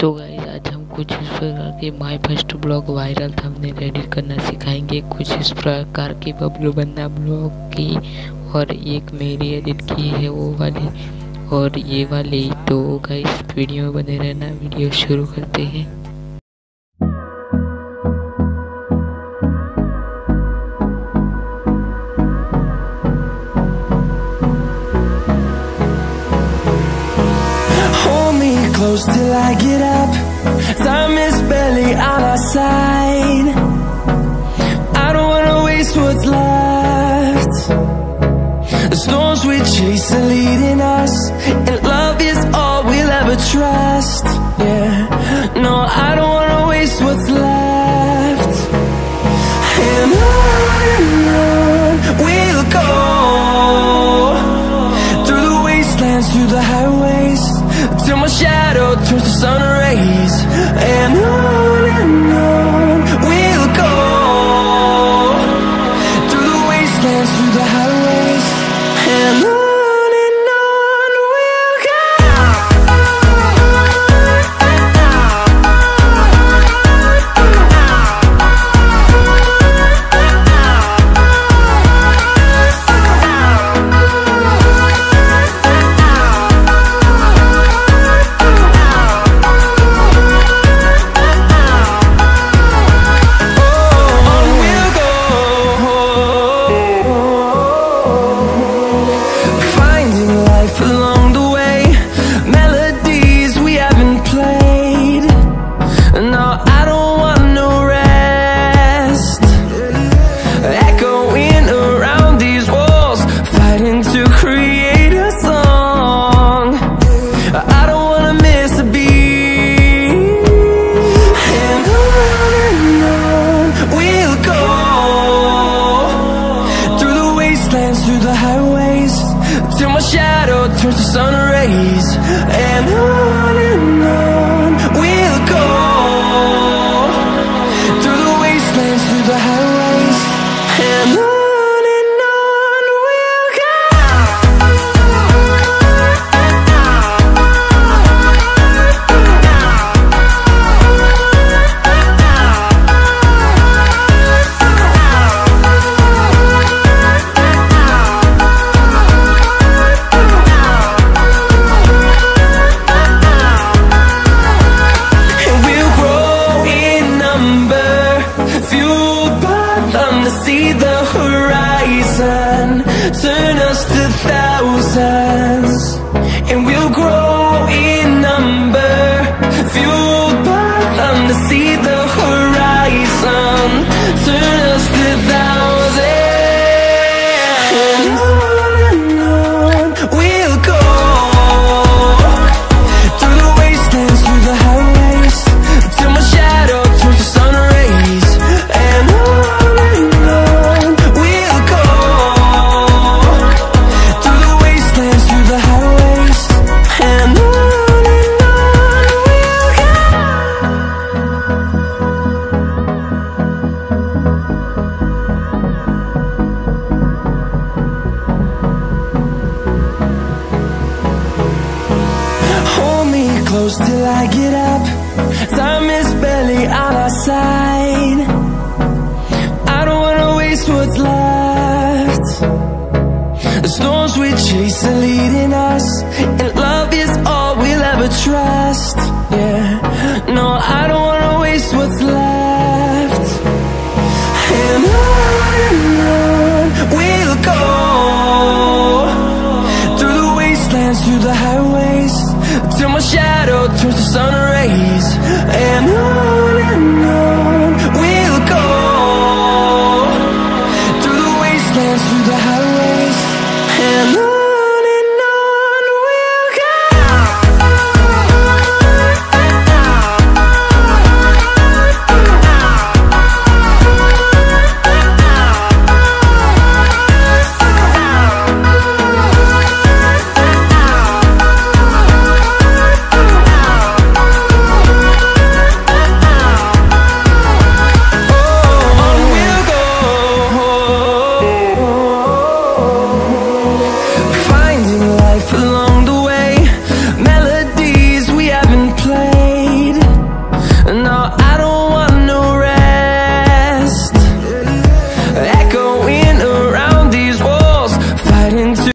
तो गाइस आज हम कुछ इस प्रकार के my first blog viral thumbnail edit करना सिखाएंगे। कुछ इस प्रकार की बबलू बन्ना ब्लॉग की और एक मेरी एडिट की है वो वाली और ये वाली। तो गाइस वीडियो में बने रहना। वीडियो शुरू करते हैं। Close till I get up. Time is barely on our side. I don't wanna waste what's left. The storms we chase are leading us, and love is all we'll ever trust. Yeah, no, I don't wanna waste what's left. And on we'll go, through the wastelands, through the highways, till my shadow turns to sun rays. And on we'll go, through the wastelands, through the highways. And on we'll go. Through the highways, till my shadow turns to sun rays. And on we'll go, through the wastelands, through the highways. And on we'll go. See the horizon, turn us to thousands, and we'll grow in number, fueled by them. To see the horizon, turn us to thousands. And on we'll go, through the wastelands, through the highways, till my shadow turns to sun rays. And close till I get up. Time is barely on our side. I don't wanna waste what's left. The storms we chase are leading us, and love is all we'll ever trust. Yeah, no, I don't wanna waste what's left. And on we'll go, through the wastelands, through the highways, till my shadow turns to sun rays. And on